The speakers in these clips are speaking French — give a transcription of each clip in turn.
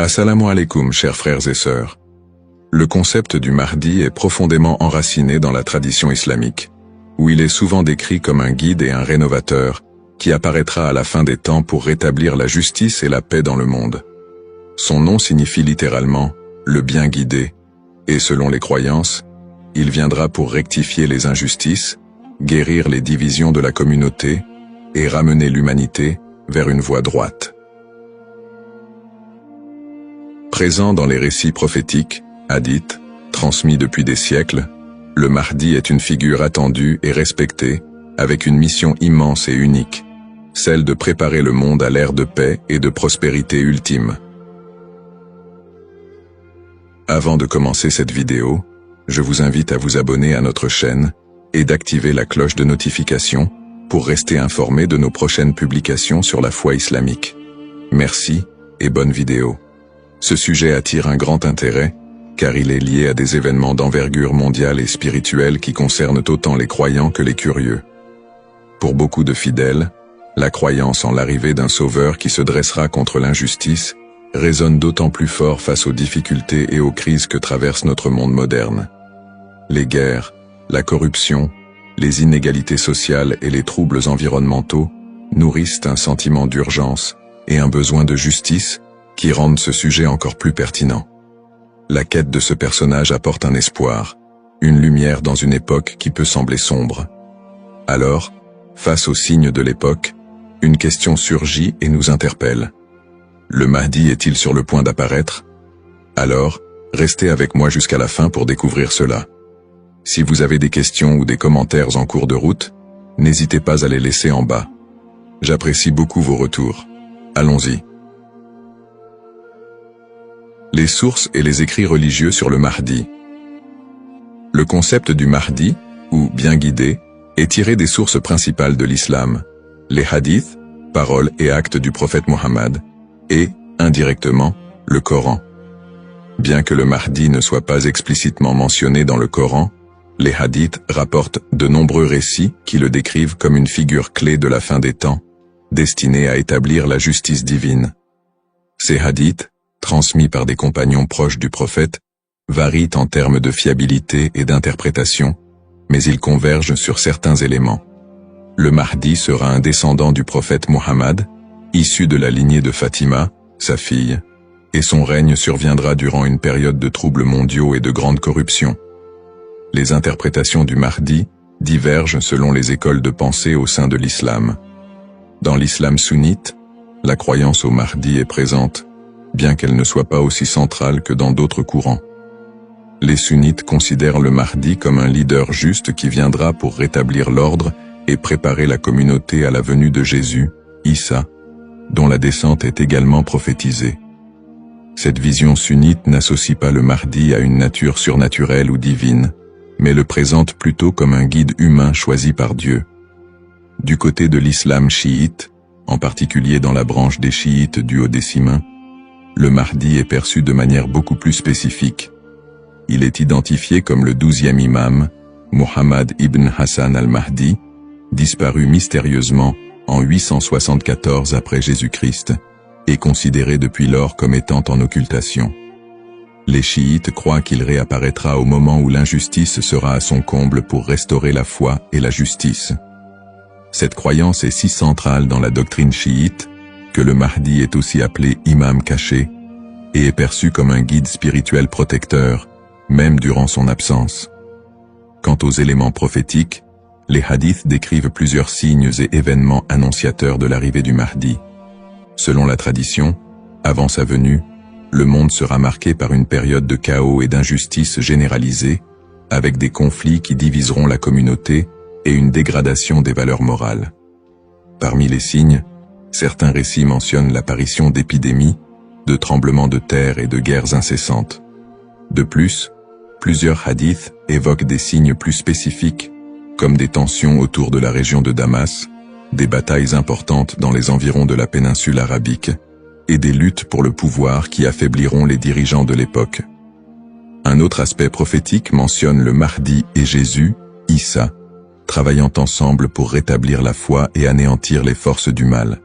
Assalamu alaikum, chers frères et sœurs. Le concept du Mahdi est profondément enraciné dans la tradition islamique, où il est souvent décrit comme un guide et un rénovateur, qui apparaîtra à la fin des temps pour rétablir la justice et la paix dans le monde. Son nom signifie littéralement « le bien guidé », et selon les croyances, il viendra pour rectifier les injustices, guérir les divisions de la communauté et ramener l'humanité vers une voie droite. Présent dans les récits prophétiques, hadiths, transmis depuis des siècles, le Mahdi est une figure attendue et respectée, avec une mission immense et unique, celle de préparer le monde à l'ère de paix et de prospérité ultime. Avant de commencer cette vidéo, je vous invite à vous abonner à notre chaîne et d'activer la cloche de notification pour rester informé de nos prochaines publications sur la foi islamique. Merci et bonne vidéo. Ce sujet attire un grand intérêt, car il est lié à des événements d'envergure mondiale et spirituelle qui concernent autant les croyants que les curieux. Pour beaucoup de fidèles, la croyance en l'arrivée d'un sauveur qui se dressera contre l'injustice résonne d'autant plus fort face aux difficultés et aux crises que traverse notre monde moderne. Les guerres, la corruption, les inégalités sociales et les troubles environnementaux nourrissent un sentiment d'urgence et un besoin de justice qui rendent ce sujet encore plus pertinent. La quête de ce personnage apporte un espoir, une lumière dans une époque qui peut sembler sombre. Alors, face aux signes de l'époque, une question surgit et nous interpelle. Le Mahdi est-il sur le point d'apparaître? Alors, restez avec moi jusqu'à la fin pour découvrir cela. Si vous avez des questions ou des commentaires en cours de route, n'hésitez pas à les laisser en bas. J'apprécie beaucoup vos retours. Allons-y. Les sources et les écrits religieux sur le Mahdi. Le concept du Mahdi, ou bien guidé, est tiré des sources principales de l'islam, les hadiths, paroles et actes du prophète Mohammed, et, indirectement, le Coran. Bien que le Mahdi ne soit pas explicitement mentionné dans le Coran, les hadiths rapportent de nombreux récits qui le décrivent comme une figure clé de la fin des temps, destinée à établir la justice divine. Ces hadiths, transmis par des compagnons proches du prophète, varient en termes de fiabilité et d'interprétation, mais ils convergent sur certains éléments. Le Mahdi sera un descendant du prophète Mohammed, issu de la lignée de Fatima, sa fille, et son règne surviendra durant une période de troubles mondiaux et de grande corruption. Les interprétations du Mahdi divergent selon les écoles de pensée au sein de l'islam. Dans l'islam sunnite, la croyance au Mahdi est présente, bien qu'elle ne soit pas aussi centrale que dans d'autres courants. Les sunnites considèrent le Mahdi comme un leader juste qui viendra pour rétablir l'ordre et préparer la communauté à la venue de Jésus, Issa, dont la descente est également prophétisée. Cette vision sunnite n'associe pas le Mahdi à une nature surnaturelle ou divine, mais le présente plutôt comme un guide humain choisi par Dieu. Du côté de l'islam chiite, en particulier dans la branche des chiites duodécimains, le Mahdi est perçu de manière beaucoup plus spécifique. Il est identifié comme le 12e imam, Muhammad ibn Hassan al-Mahdi, disparu mystérieusement en 874 après Jésus-Christ, et considéré depuis lors comme étant en occultation. Les chiites croient qu'il réapparaîtra au moment où l'injustice sera à son comble pour restaurer la foi et la justice. Cette croyance est si centrale dans la doctrine chiite que le Mahdi est aussi appelé imam caché et est perçu comme un guide spirituel protecteur, même durant son absence. Quant aux éléments prophétiques, les hadiths décrivent plusieurs signes et événements annonciateurs de l'arrivée du Mahdi. Selon la tradition, avant sa venue, le monde sera marqué par une période de chaos et d'injustice généralisée, avec des conflits qui diviseront la communauté et une dégradation des valeurs morales. Parmi les signes, certains récits mentionnent l'apparition d'épidémies, de tremblements de terre et de guerres incessantes. De plus, plusieurs hadiths évoquent des signes plus spécifiques, comme des tensions autour de la région de Damas, des batailles importantes dans les environs de la péninsule arabique, et des luttes pour le pouvoir qui affaibliront les dirigeants de l'époque. Un autre aspect prophétique mentionne le Mahdi et Jésus, Issa, travaillant ensemble pour rétablir la foi et anéantir les forces du mal.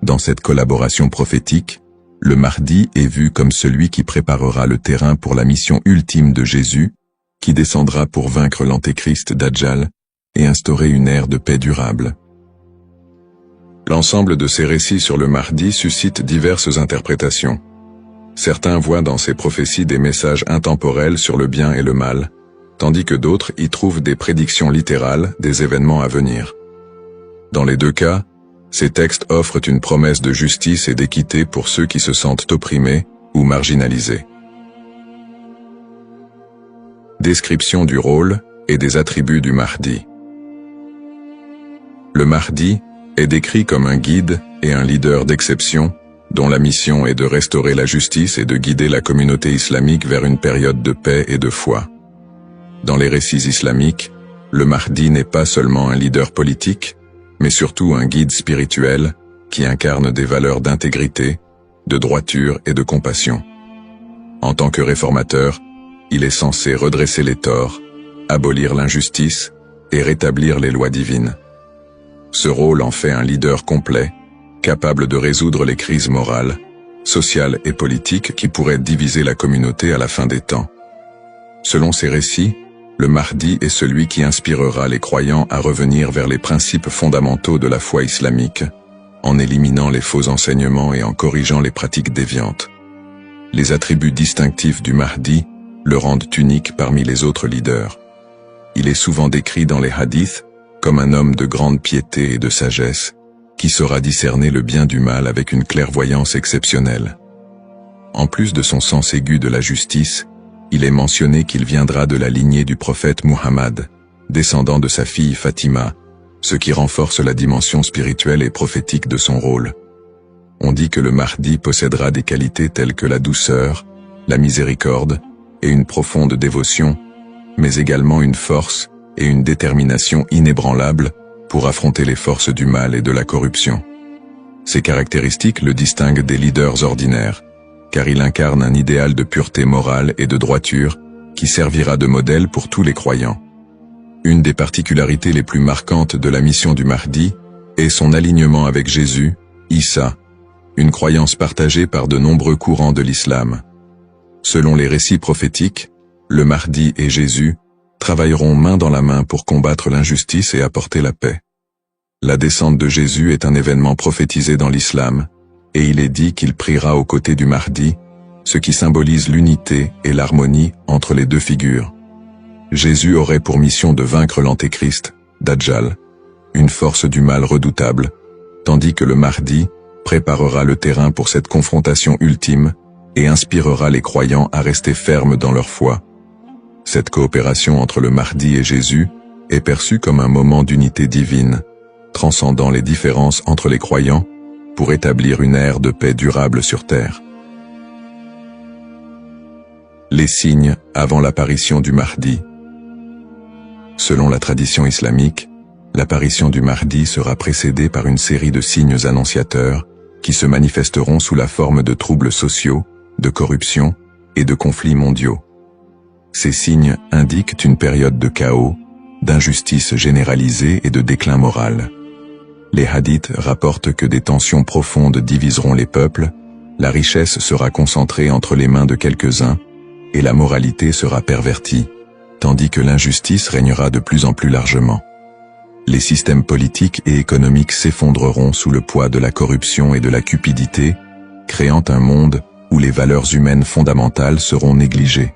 Dans cette collaboration prophétique, le Mahdi est vu comme celui qui préparera le terrain pour la mission ultime de Jésus, qui descendra pour vaincre l'antéchrist Dajjal et instaurer une ère de paix durable. L'ensemble de ces récits sur le Mahdi suscite diverses interprétations. Certains voient dans ces prophéties des messages intemporels sur le bien et le mal, tandis que d'autres y trouvent des prédictions littérales des événements à venir. Dans les deux cas, ces textes offrent une promesse de justice et d'équité pour ceux qui se sentent opprimés ou marginalisés. Description du rôle et des attributs du Mahdi. Le Mahdi est décrit comme un guide et un leader d'exception, dont la mission est de restaurer la justice et de guider la communauté islamique vers une période de paix et de foi. Dans les récits islamiques, le Mahdi n'est pas seulement un leader politique, mais surtout un guide spirituel qui incarne des valeurs d'intégrité, de droiture et de compassion. En tant que réformateur, il est censé redresser les torts, abolir l'injustice et rétablir les lois divines. Ce rôle en fait un leader complet, capable de résoudre les crises morales, sociales et politiques qui pourraient diviser la communauté à la fin des temps. Selon ces récits, le Mahdi est celui qui inspirera les croyants à revenir vers les principes fondamentaux de la foi islamique, en éliminant les faux enseignements et en corrigeant les pratiques déviantes. Les attributs distinctifs du Mahdi le rendent unique parmi les autres leaders. Il est souvent décrit dans les hadiths comme un homme de grande piété et de sagesse, qui saura discerner le bien du mal avec une clairvoyance exceptionnelle. En plus de son sens aigu de la justice, il est mentionné qu'il viendra de la lignée du prophète Muhammad, descendant de sa fille Fatima, ce qui renforce la dimension spirituelle et prophétique de son rôle. On dit que le Mahdi possédera des qualités telles que la douceur, la miséricorde et une profonde dévotion, mais également une force et une détermination inébranlables pour affronter les forces du mal et de la corruption. Ces caractéristiques le distinguent des leaders ordinaires, car il incarne un idéal de pureté morale et de droiture qui servira de modèle pour tous les croyants. Une des particularités les plus marquantes de la mission du Mahdi est son alignement avec Jésus, Issa, une croyance partagée par de nombreux courants de l'islam. Selon les récits prophétiques, le Mahdi et Jésus travailleront main dans la main pour combattre l'injustice et apporter la paix. La descente de Jésus est un événement prophétisé dans l'islam, et il est dit qu'il priera aux côtés du Mahdi, ce qui symbolise l'unité et l'harmonie entre les deux figures. Jésus aurait pour mission de vaincre l'antéchrist, Dajjal, une force du mal redoutable, tandis que le Mahdi préparera le terrain pour cette confrontation ultime et inspirera les croyants à rester fermes dans leur foi. Cette coopération entre le Mahdi et Jésus est perçue comme un moment d'unité divine, transcendant les différences entre les croyants pour établir une ère de paix durable sur terre. Les signes avant l'apparition du Mahdi. Selon la tradition islamique, l'apparition du Mahdi sera précédée par une série de signes annonciateurs qui se manifesteront sous la forme de troubles sociaux, de corruption et de conflits mondiaux. Ces signes indiquent une période de chaos, d'injustice généralisée et de déclin moral. Les hadiths rapportent que des tensions profondes diviseront les peuples, la richesse sera concentrée entre les mains de quelques-uns, et la moralité sera pervertie, tandis que l'injustice régnera de plus en plus largement. Les systèmes politiques et économiques s'effondreront sous le poids de la corruption et de la cupidité, créant un monde où les valeurs humaines fondamentales seront négligées.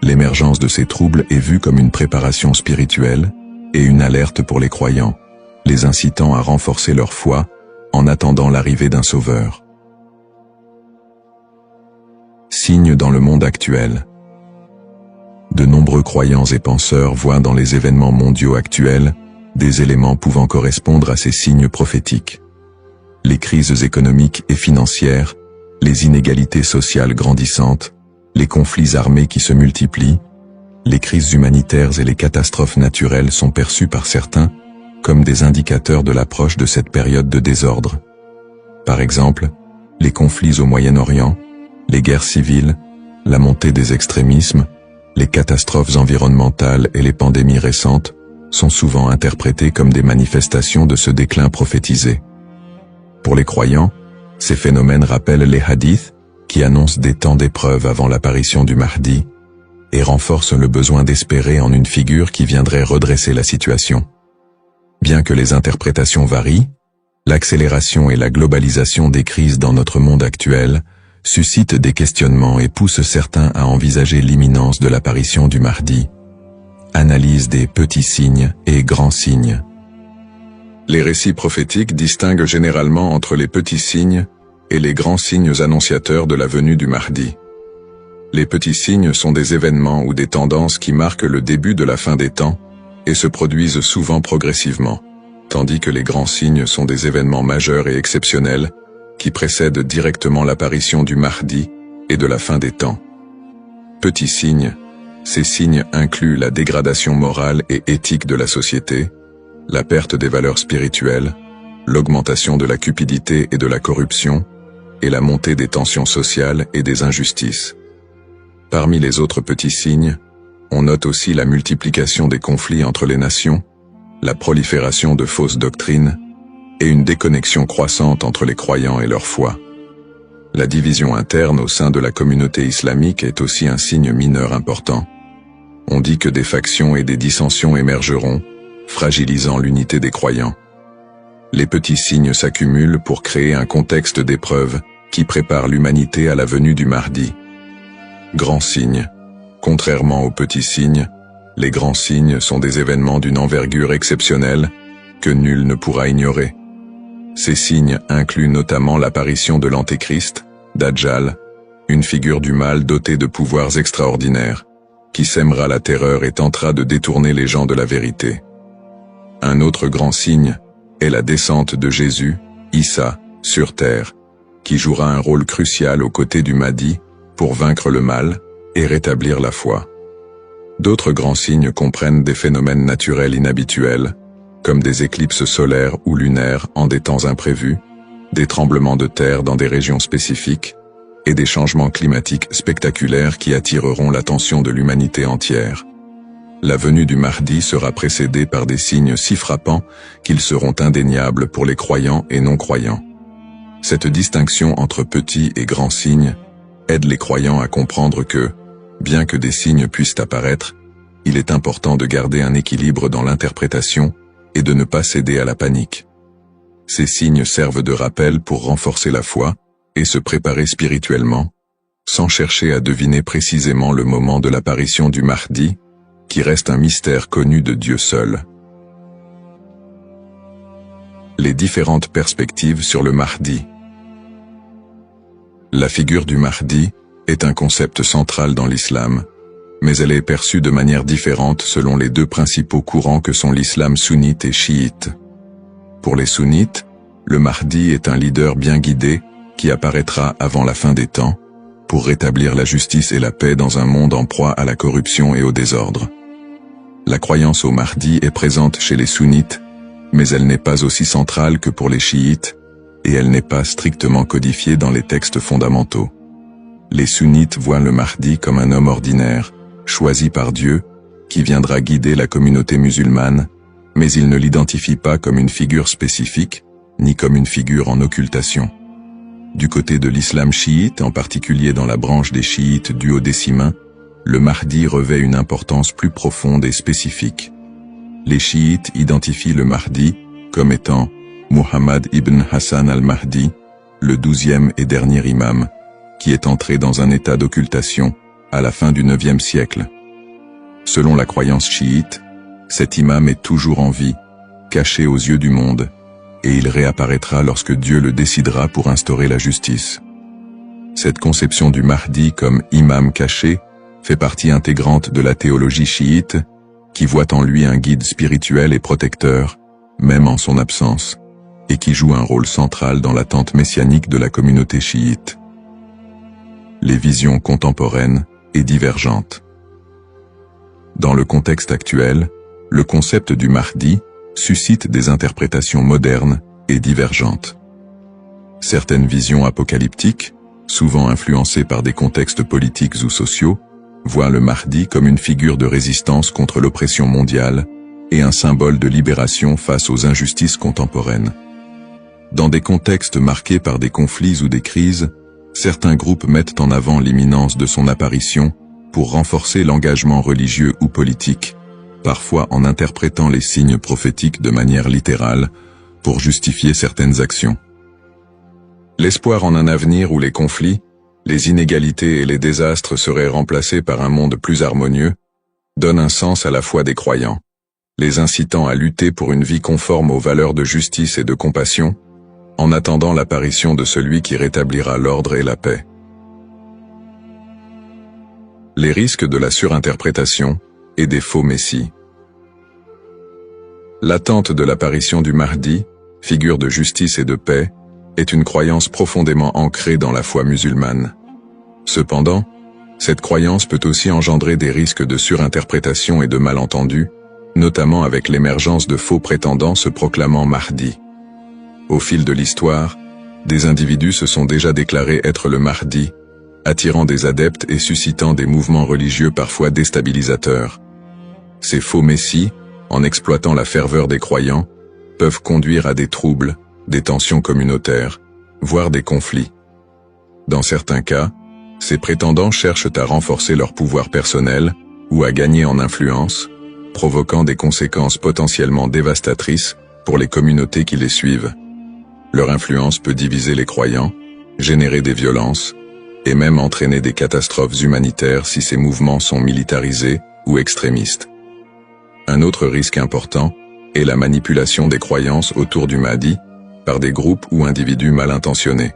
L'émergence de ces troubles est vue comme une préparation spirituelle et une alerte pour les croyants, les incitant à renforcer leur foi en attendant l'arrivée d'un sauveur. Signes dans le monde actuel. De nombreux croyants et penseurs voient dans les événements mondiaux actuels des éléments pouvant correspondre à ces signes prophétiques. Les crises économiques et financières, les inégalités sociales grandissantes, les conflits armés qui se multiplient, les crises humanitaires et les catastrophes naturelles sont perçus par certains comme des indicateurs de l'approche de cette période de désordre. Par exemple, les conflits au Moyen-Orient, les guerres civiles, la montée des extrémismes, les catastrophes environnementales et les pandémies récentes sont souvent interprétés comme des manifestations de ce déclin prophétisé. Pour les croyants, Ces phénomènes rappellent les hadiths, qui annoncent des temps d'épreuve avant l'apparition du Mahdi, et renforcent le besoin d'espérer en une figure qui viendrait redresser la situation. Bien que les interprétations varient, l'accélération et la globalisation des crises dans notre monde actuel suscitent des questionnements et poussent certains à envisager l'imminence de l'apparition du Mahdi. Analyse des petits signes et grands signes. Les récits prophétiques distinguent généralement entre les petits signes et les grands signes annonciateurs de la venue du Mahdi. Les petits signes sont des événements ou des tendances qui marquent le début de la fin des temps et se produisent souvent progressivement, tandis que les grands signes sont des événements majeurs et exceptionnels qui précèdent directement l'apparition du Mahdi et de la fin des temps. Petits signes, ces signes incluent la dégradation morale et éthique de la société, la perte des valeurs spirituelles, l'augmentation de la cupidité et de la corruption, et la montée des tensions sociales et des injustices. Parmi les autres petits signes, on note aussi la multiplication des conflits entre les nations, la prolifération de fausses doctrines, et une déconnexion croissante entre les croyants et leur foi. La division interne au sein de la communauté islamique est aussi un signe mineur important. On dit que des factions et des dissensions émergeront, fragilisant l'unité des croyants. Les petits signes s'accumulent pour créer un contexte d'épreuve qui prépare l'humanité à la venue du Mahdi. Grands signes. Contrairement aux petits signes, les grands signes sont des événements d'une envergure exceptionnelle que nul ne pourra ignorer. Ces signes incluent notamment l'apparition de l'Antéchrist, Dajjal, une figure du mal dotée de pouvoirs extraordinaires, qui sèmera la terreur et tentera de détourner les gens de la vérité. Un autre grand signe est la descente de Jésus, Issa, sur terre, qui jouera un rôle crucial aux côtés du Mahdi pour vaincre le mal et rétablir la foi. D'autres grands signes comprennent des phénomènes naturels inhabituels, comme des éclipses solaires ou lunaires en des temps imprévus, des tremblements de terre dans des régions spécifiques, et des changements climatiques spectaculaires qui attireront l'attention de l'humanité entière. La venue du Mahdi sera précédée par des signes si frappants qu'ils seront indéniables pour les croyants et non-croyants. Cette distinction entre petits et grands signes aide les croyants à comprendre que, bien que des signes puissent apparaître, il est important de garder un équilibre dans l'interprétation et de ne pas céder à la panique. Ces signes servent de rappel pour renforcer la foi et se préparer spirituellement, sans chercher à deviner précisément le moment de l'apparition du Mahdi, qui reste un mystère connu de Dieu seul. Les différentes perspectives sur le Mahdi. La figure du Mahdi est un concept central dans l'islam, mais elle est perçue de manière différente selon les deux principaux courants que sont l'islam sunnite et chiite. Pour les sunnites, le Mahdi est un leader bien guidé qui apparaîtra avant la fin des temps, pour rétablir la justice et la paix dans un monde en proie à la corruption et au désordre. La croyance au Mahdi est présente chez les sunnites, mais elle n'est pas aussi centrale que pour les chiites, et elle n'est pas strictement codifiée dans les textes fondamentaux. Les sunnites voient le Mahdi comme un homme ordinaire, choisi par Dieu, qui viendra guider la communauté musulmane, mais ils ne l'identifient pas comme une figure spécifique, ni comme une figure en occultation. Du côté de l'islam chiite, en particulier dans la branche des chiites duodécimains, le Mahdi revêt une importance plus profonde et spécifique. Les chiites identifient le Mahdi comme étant Muhammad ibn Hassan al-Mahdi, le 12e et dernier imam, qui est entré dans un état d'occultation à la fin du 9e siècle. Selon la croyance chiite, cet imam est toujours en vie, caché aux yeux du monde, et il réapparaîtra lorsque Dieu le décidera pour instaurer la justice. Cette conception du Mahdi comme imam caché fait partie intégrante de la théologie chiite, qui voit en lui un guide spirituel et protecteur, même en son absence, et qui joue un rôle central dans l'attente messianique de la communauté chiite. Les visions contemporaines et divergentes. Dans le contexte actuel, le concept du Mahdi suscite des interprétations modernes et divergentes. Certaines visions apocalyptiques, souvent influencées par des contextes politiques ou sociaux, voient le Mahdi comme une figure de résistance contre l'oppression mondiale et un symbole de libération face aux injustices contemporaines. Dans des contextes marqués par des conflits ou des crises, certains groupes mettent en avant l'imminence de son apparition pour renforcer l'engagement religieux ou politique, parfois en interprétant les signes prophétiques de manière littérale pour justifier certaines actions. L'espoir en un avenir où les conflits, les inégalités et les désastres seraient remplacés par un monde plus harmonieux, donne un sens à la foi des croyants, les incitant à lutter pour une vie conforme aux valeurs de justice et de compassion, en attendant l'apparition de celui qui rétablira l'ordre et la paix. Les risques de la surinterprétation et des faux messies. L'attente de l'apparition du Mahdi, figure de justice et de paix, est une croyance profondément ancrée dans la foi musulmane. Cependant, cette croyance peut aussi engendrer des risques de surinterprétation et de malentendus, notamment avec l'émergence de faux prétendants se proclamant Mahdi. Au fil de l'histoire, des individus se sont déjà déclarés être le Mahdi, attirant des adeptes et suscitant des mouvements religieux parfois déstabilisateurs. Ces faux messies, en exploitant la ferveur des croyants, peuvent conduire à des troubles, des tensions communautaires, voire des conflits. Dans certains cas, ces prétendants cherchent à renforcer leur pouvoir personnel ou à gagner en influence, provoquant des conséquences potentiellement dévastatrices pour les communautés qui les suivent. Leur influence peut diviser les croyants, générer des violences, et même entraîner des catastrophes humanitaires si ces mouvements sont militarisés ou extrémistes. Un autre risque important est la manipulation des croyances autour du Mahdi par des groupes ou individus mal intentionnés.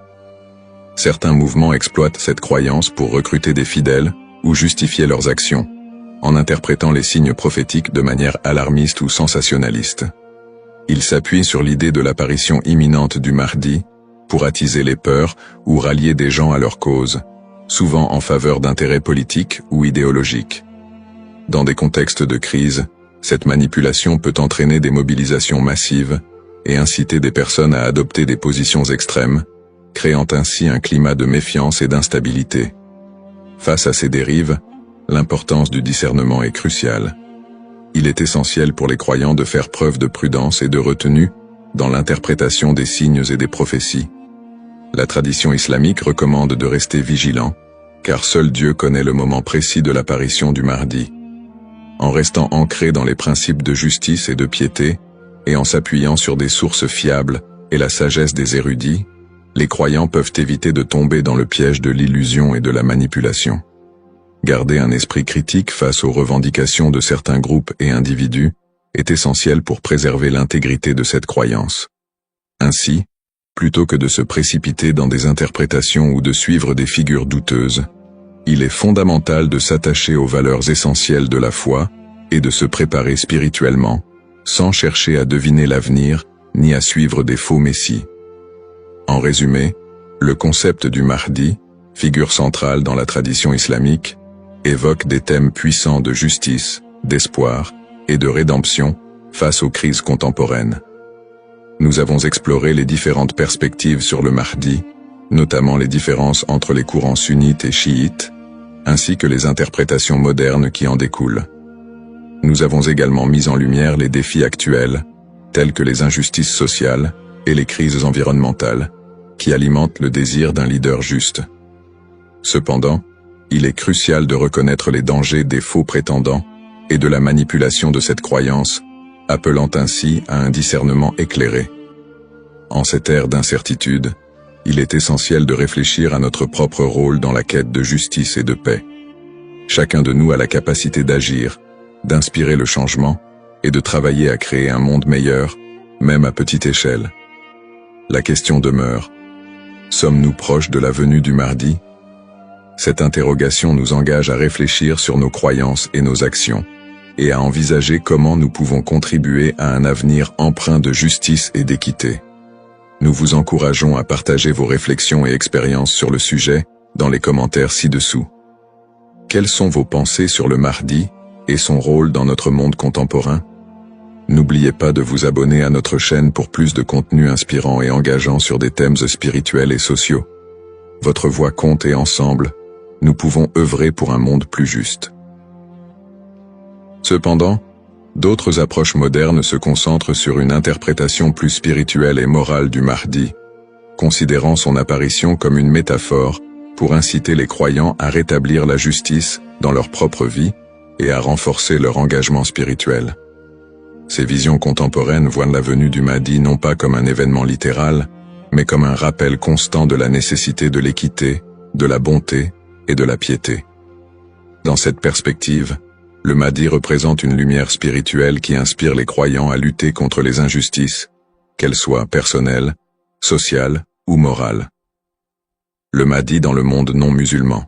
Certains mouvements exploitent cette croyance pour recruter des fidèles ou justifier leurs actions, en interprétant les signes prophétiques de manière alarmiste ou sensationnaliste. Ils s'appuient sur l'idée de l'apparition imminente du Mahdi pour attiser les peurs ou rallier des gens à leur cause, souvent en faveur d'intérêts politiques ou idéologiques. Dans des contextes de crise, cette manipulation peut entraîner des mobilisations massives et inciter des personnes à adopter des positions extrêmes, créant ainsi un climat de méfiance et d'instabilité. Face à ces dérives, l'importance du discernement est cruciale. Il est essentiel pour les croyants de faire preuve de prudence et de retenue dans l'interprétation des signes et des prophéties. La tradition islamique recommande de rester vigilant, car seul Dieu connaît le moment précis de l'apparition du Mahdi. En restant ancré dans les principes de justice et de piété, et en s'appuyant sur des sources fiables et la sagesse des érudits, les croyants peuvent éviter de tomber dans le piège de l'illusion et de la manipulation. Garder un esprit critique face aux revendications de certains groupes et individus est essentiel pour préserver l'intégrité de cette croyance. Ainsi, plutôt que de se précipiter dans des interprétations ou de suivre des figures douteuses, il est fondamental de s'attacher aux valeurs essentielles de la foi et de se préparer spirituellement, sans chercher à deviner l'avenir ni à suivre des faux messies. En résumé, le concept du Mahdi, figure centrale dans la tradition islamique, évoque des thèmes puissants de justice, d'espoir et de rédemption face aux crises contemporaines. Nous avons exploré les différentes perspectives sur le Mahdi, notamment les différences entre les courants sunnites et chiites, ainsi que les interprétations modernes qui en découlent. Nous avons également mis en lumière les défis actuels, tels que les injustices sociales et les crises environnementales, qui alimentent le désir d'un leader juste. Cependant, il est crucial de reconnaître les dangers des faux prétendants et de la manipulation de cette croyance, appelant ainsi à un discernement éclairé. En cette ère d'incertitude, il est essentiel de réfléchir à notre propre rôle dans la quête de justice et de paix. Chacun de nous a la capacité d'agir, d'inspirer le changement et de travailler à créer un monde meilleur, même à petite échelle. La question demeure: sommes-nous proches de la venue du Mahdi? Cette interrogation nous engage à réfléchir sur nos croyances et nos actions, et à envisager comment nous pouvons contribuer à un avenir empreint de justice et d'équité. Nous vous encourageons à partager vos réflexions et expériences sur le sujet dans les commentaires ci-dessous. Quelles sont vos pensées sur le Mahdi et son rôle dans notre monde contemporain? N'oubliez pas de vous abonner à notre chaîne pour plus de contenu inspirant et engageant sur des thèmes spirituels et sociaux. Votre voix compte et ensemble, nous pouvons œuvrer pour un monde plus juste. Cependant, D'autres approches modernes se concentrent sur une interprétation plus spirituelle et morale du Mahdi, considérant son apparition comme une métaphore pour inciter les croyants à rétablir la justice dans leur propre vie et à renforcer leur engagement spirituel. Ces visions contemporaines voient la venue du Mahdi non pas comme un événement littéral, mais comme un rappel constant de la nécessité de l'équité, de la bonté et de la piété. Dans cette perspective, le Mahdi représente une lumière spirituelle qui inspire les croyants à lutter contre les injustices, qu'elles soient personnelles, sociales ou morales. Le Mahdi dans le monde non musulman.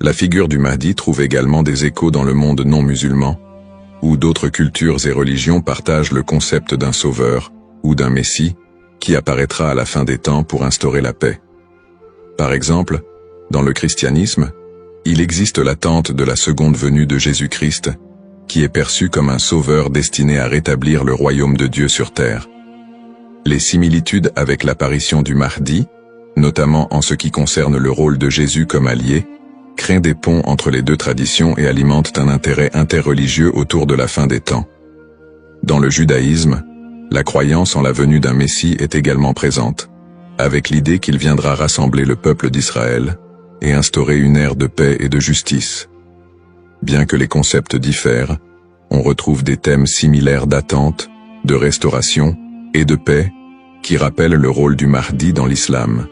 La figure du Mahdi trouve également des échos dans le monde non musulman, où d'autres cultures et religions partagent le concept d'un sauveur ou d'un messie qui apparaîtra à la fin des temps pour instaurer la paix. Par exemple, dans le christianisme, il existe l'attente de la seconde venue de Jésus-Christ, qui est perçu comme un sauveur destiné à rétablir le royaume de Dieu sur terre. Les similitudes avec l'apparition du Mahdi, notamment en ce qui concerne le rôle de Jésus comme allié, créent des ponts entre les deux traditions et alimentent un intérêt interreligieux autour de la fin des temps. Dans le judaïsme, la croyance en la venue d'un Messie est également présente, avec l'idée qu'il viendra rassembler le peuple d'Israël et instaurer une ère de paix et de justice. Bien que les concepts diffèrent, on retrouve des thèmes similaires d'attente, de restauration et de paix qui rappellent le rôle du Mahdi dans l'islam.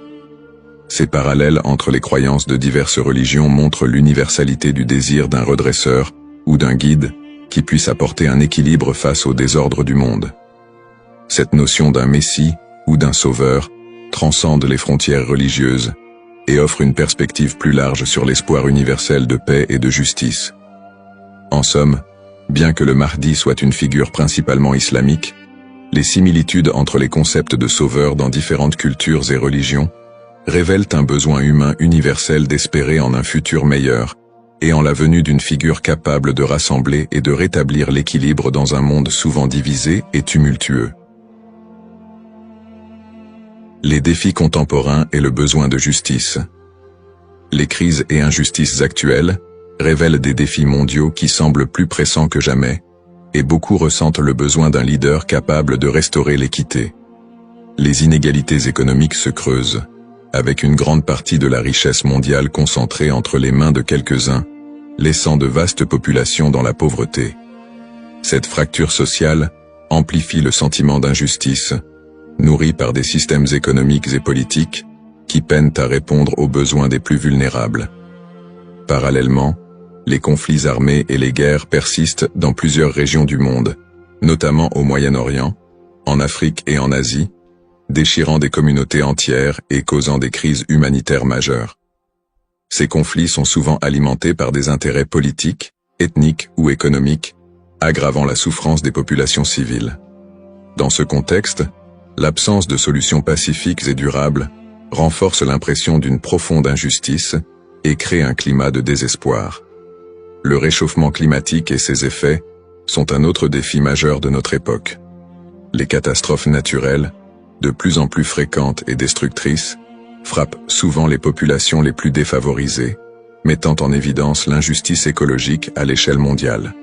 Ces parallèles entre les croyances de diverses religions montrent l'universalité du désir d'un redresseur ou d'un guide qui puisse apporter un équilibre face au désordre du monde. Cette notion d'un messie ou d'un sauveur transcende les frontières religieuses et offre une perspective plus large sur l'espoir universel de paix et de justice. En somme, bien que le Mahdi soit une figure principalement islamique, les similitudes entre les concepts de sauveur dans différentes cultures et religions révèlent un besoin humain universel d'espérer en un futur meilleur et en la venue d'une figure capable de rassembler et de rétablir l'équilibre dans un monde souvent divisé et tumultueux. Les défis contemporains et le besoin de justice. Les crises et injustices actuelles révèlent des défis mondiaux qui semblent plus pressants que jamais, et beaucoup ressentent le besoin d'un leader capable de restaurer l'équité. Les inégalités économiques se creusent, avec une grande partie de la richesse mondiale concentrée entre les mains de quelques-uns, laissant de vastes populations dans la pauvreté. Cette fracture sociale amplifie le sentiment d'injustice, nourri par des systèmes économiques et politiques qui peinent à répondre aux besoins des plus vulnérables. Parallèlement, les conflits armés et les guerres persistent dans plusieurs régions du monde, notamment au Moyen-Orient, en Afrique et en Asie, déchirant des communautés entières et causant des crises humanitaires majeures. Ces conflits sont souvent alimentés par des intérêts politiques, ethniques ou économiques, aggravant la souffrance des populations civiles. Dans ce contexte, l'absence de solutions pacifiques et durables renforce l'impression d'une profonde injustice et crée un climat de désespoir. Le réchauffement climatique et ses effets sont un autre défi majeur de notre époque. Les catastrophes naturelles, de plus en plus fréquentes et destructrices, frappent souvent les populations les plus défavorisées, mettant en évidence l'injustice écologique à l'échelle mondiale.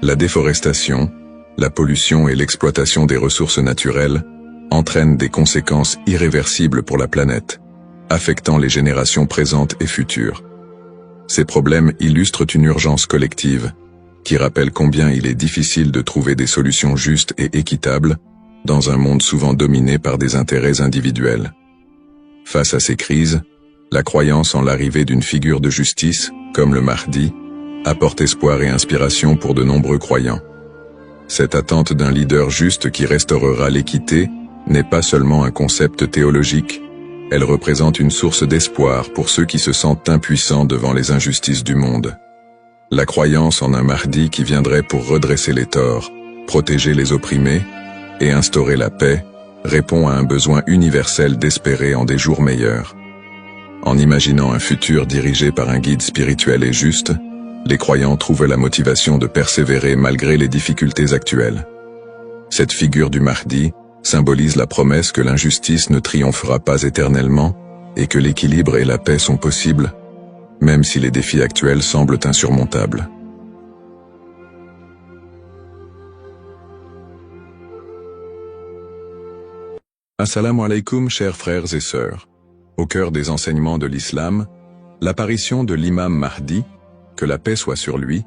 La déforestation, la pollution et l'exploitation des ressources naturelles entraînent des conséquences irréversibles pour la planète, affectant les générations présentes et futures. Ces problèmes illustrent une urgence collective, qui rappelle combien il est difficile de trouver des solutions justes et équitables dans un monde souvent dominé par des intérêts individuels. Face à ces crises, la croyance en l'arrivée d'une figure de justice, comme le Mahdi, apporte espoir et inspiration pour de nombreux croyants. Cette attente d'un leader juste qui restaurera l'équité n'est pas seulement un concept théologique, elle représente une source d'espoir pour ceux qui se sentent impuissants devant les injustices du monde. La croyance en un Mahdi qui viendrait pour redresser les torts, protéger les opprimés et instaurer la paix répond à un besoin universel d'espérer en des jours meilleurs. En imaginant un futur dirigé par un guide spirituel et juste, les croyants trouvent la motivation de persévérer malgré les difficultés actuelles. Cette figure du Mahdi symbolise la promesse que l'injustice ne triomphera pas éternellement et que l'équilibre et la paix sont possibles, même si les défis actuels semblent insurmontables. Assalamu alaikum, chers frères et sœurs. Au cœur des enseignements de l'islam, l'apparition de l'imam Mahdi, que la paix soit sur lui,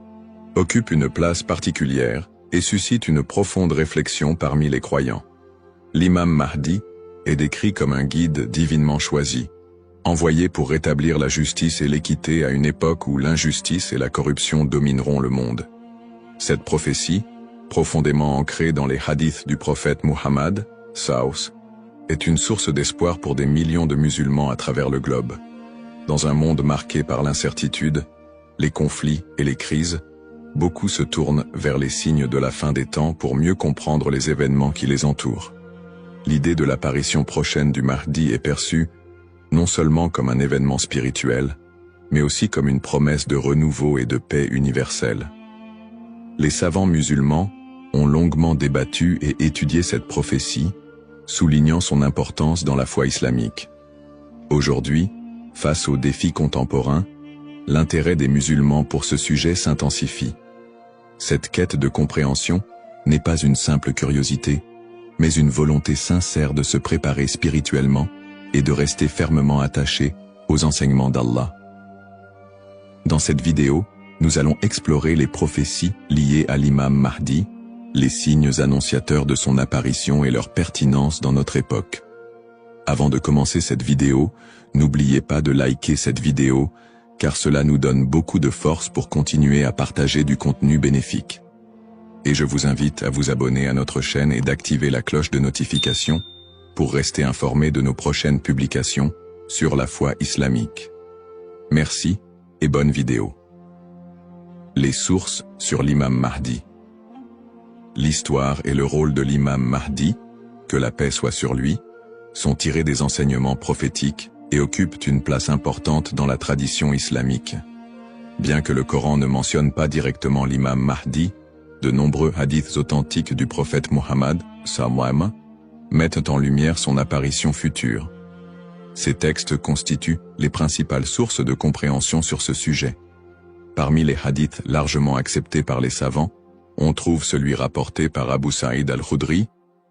occupe une place particulière et suscite une profonde réflexion parmi les croyants. L'imam Mahdi est décrit comme un guide divinement choisi, envoyé pour rétablir la justice et l'équité à une époque où l'injustice et la corruption domineront le monde. Cette prophétie, profondément ancrée dans les hadiths du prophète Muhammad, Saus, est une source d'espoir pour des millions de musulmans à travers le globe. Dans un monde marqué par l'incertitude, les conflits et les crises, beaucoup se tournent vers les signes de la fin des temps pour mieux comprendre les événements qui les entourent. L'idée de l'apparition prochaine du Mahdi est perçue non seulement comme un événement spirituel, mais aussi comme une promesse de renouveau et de paix universelle. Les savants musulmans ont longuement débattu et étudié cette prophétie, soulignant son importance dans la foi islamique. Aujourd'hui, face aux défis contemporains, l'intérêt des musulmans pour ce sujet s'intensifie. Cette quête de compréhension n'est pas une simple curiosité, mais une volonté sincère de se préparer spirituellement et de rester fermement attaché aux enseignements d'Allah. Dans cette vidéo, nous allons explorer les prophéties liées à l'imam Mahdi, les signes annonciateurs de son apparition et leur pertinence dans notre époque. Avant de commencer cette vidéo, n'oubliez pas de liker cette vidéo, car cela nous donne beaucoup de force pour continuer à partager du contenu bénéfique. Et je vous invite à vous abonner à notre chaîne et d'activer la cloche de notification pour rester informé de nos prochaines publications sur la foi islamique. Merci et bonne vidéo. Les sources sur l'imam Mahdi. L'histoire et le rôle de l'imam Mahdi, que la paix soit sur lui, sont tirés des enseignements prophétiques et occupent une place importante dans la tradition islamique. Bien que le Coran ne mentionne pas directement l'imam Mahdi, de nombreux hadiths authentiques du prophète Muhammad, sallam, mettent en lumière son apparition future. Ces textes constituent les principales sources de compréhension sur ce sujet. Parmi les hadiths largement acceptés par les savants, on trouve celui rapporté par Abu Saïd al-Khudri,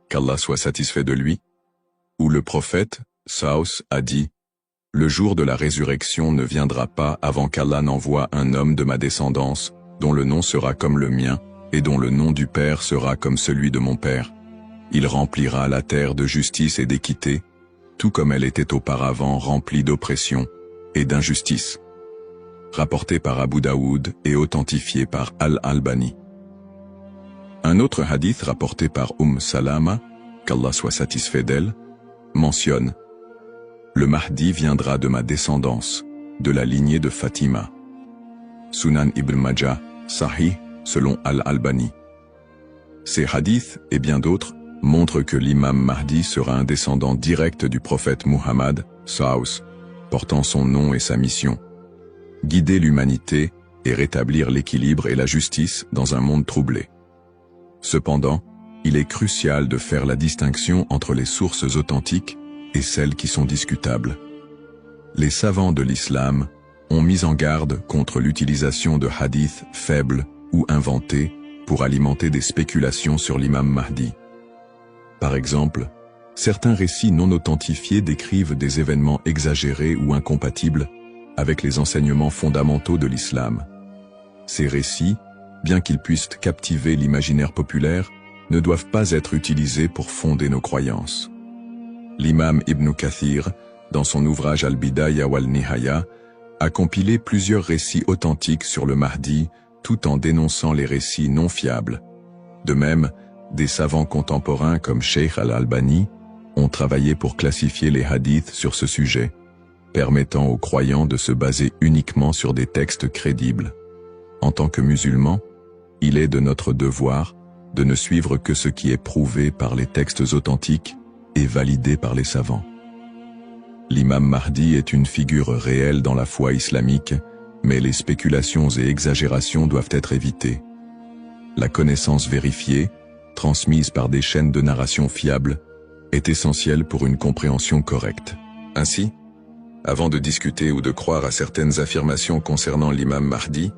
qu'Allah soit satisfait de lui, où le prophète, Saus, a dit « Le jour de la résurrection ne viendra pas avant qu'Allah n'envoie un homme de ma descendance, dont le nom sera comme le mien, et dont le nom du Père sera comme celui de mon Père. Il remplira la terre de justice et d'équité, tout comme elle était auparavant remplie d'oppression et d'injustice. » Rapporté par Abu Daoud et authentifié par Al-Albani. Un autre hadith rapporté par Salama, qu'Allah soit satisfait d'elle, mentionne « Le Mahdi viendra de ma descendance, de la lignée de Fatima. » Sunan Ibn Majah, Sahih, selon Al-Albani. Ces hadiths, et bien d'autres, montrent que l'imam Mahdi sera un descendant direct du prophète Muhammad, Saus, portant son nom et sa mission. Guider l'humanité et rétablir l'équilibre et la justice dans un monde troublé. Cependant, il est crucial de faire la distinction entre les sources authentiques et celles qui sont discutables. Les savants de l'islam ont mis en garde contre l'utilisation de hadiths faibles ou inventés pour alimenter des spéculations sur l'imam Mahdi. Par exemple, certains récits non authentifiés décrivent des événements exagérés ou incompatibles avec les enseignements fondamentaux de l'islam. Ces récits, bien qu'ils puissent captiver l'imaginaire populaire, ne doivent pas être utilisés pour fonder nos croyances. L'imam Ibn Kathir, dans son ouvrage Al-Bidaya wal-Nihaya, a compilé plusieurs récits authentiques sur le Mahdi, tout en dénonçant les récits non fiables. De même, des savants contemporains comme Sheikh Al-Albani ont travaillé pour classifier les hadiths sur ce sujet, permettant aux croyants de se baser uniquement sur des textes crédibles. En tant que musulmans, il est de notre devoir de ne suivre que ce qui est prouvé par les textes authentiques et validé par les savants. L'imam Mahdi est une figure réelle dans la foi islamique, mais les spéculations et exagérations doivent être évitées. La connaissance vérifiée, transmise par des chaînes de narration fiables, est essentielle pour une compréhension correcte. Ainsi, Avant de discuter ou de croire à certaines affirmations concernant l'imam Mahdi,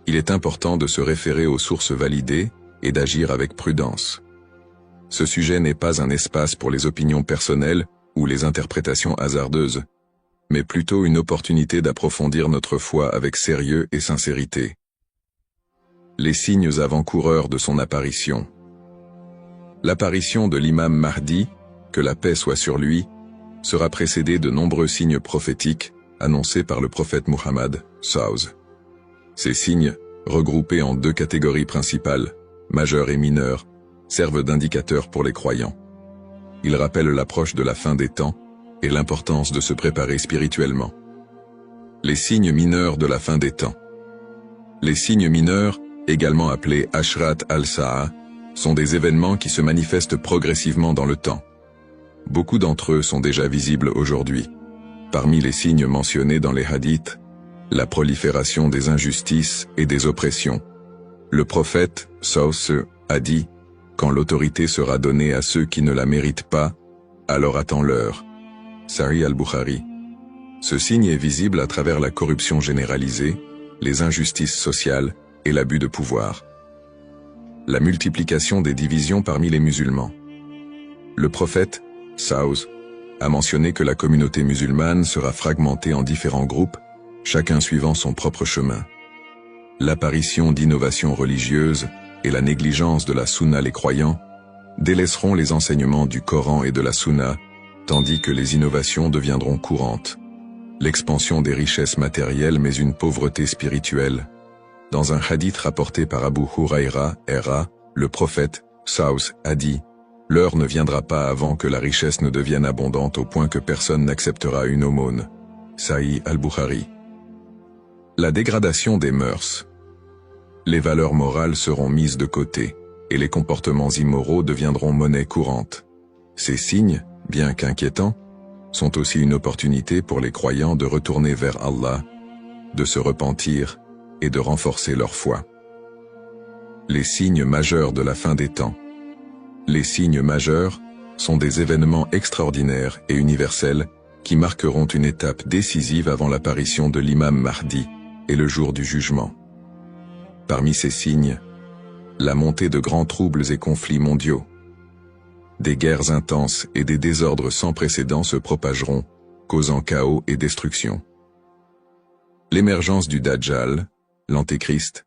il est important de se référer aux sources validées et d'agir avec prudence. Ce sujet n'est pas un espace pour les opinions personnelles ou les interprétations hasardeuses, mais plutôt une opportunité d'approfondir notre foi avec sérieux et sincérité. Les signes avant-coureurs de son apparition. L'apparition de l'imam Mahdi, que la paix soit sur lui, sera précédée de nombreux signes prophétiques annoncés par le prophète Muhammad, SAW. Ces signes, regroupés en deux catégories principales, majeurs et mineurs, servent d'indicateurs pour les croyants. Ils rappellent l'approche de la fin des temps et l'importance de se préparer spirituellement. Les signes mineurs de la fin des temps. Les signes mineurs, également appelés Ashrat al-Sa'a, sont des événements qui se manifestent progressivement dans le temps. Beaucoup d'entre eux sont déjà visibles aujourd'hui. Parmi les signes mentionnés dans les hadiths, la prolifération des injustices et des oppressions. Le prophète, SAW, a dit « Quand l'autorité sera donnée à ceux qui ne la méritent pas, alors attends-leur » Sahih al-Bukhari. Ce signe est visible à travers la corruption généralisée, les injustices sociales et l'abus de pouvoir. La multiplication des divisions parmi les musulmans. Le prophète, SAW, a mentionné que la communauté musulmane sera fragmentée en différents groupes, chacun suivant son propre chemin. L'apparition d'innovations religieuses et la négligence de la sunna les croyants délaisseront les enseignements du Coran et de la sunna, tandis que les innovations deviendront courantes. L'expansion des richesses matérielles mais une pauvreté spirituelle. Dans un hadith rapporté par Abu Huraira, le prophète, SAW, a dit « L'heure ne viendra pas avant que la richesse ne devienne abondante au point que personne n'acceptera une aumône. » Sahih al-Bukhari. La dégradation des mœurs. Les valeurs morales seront mises de côté, et les comportements immoraux deviendront monnaie courante. Ces signes, bien qu'inquiétants, sont aussi une opportunité pour les croyants de retourner vers Allah, de se repentir et de renforcer leur foi. Les signes majeurs de la fin des temps. Les signes majeurs sont des événements extraordinaires et universels qui marqueront une étape décisive avant l'apparition de l'imam Mahdi et le jour du jugement. Parmi ces signes, la montée de grands troubles et conflits mondiaux. Des guerres intenses et des désordres sans précédent se propageront, causant chaos et destruction. L'émergence du Dajjal, l'Antéchrist.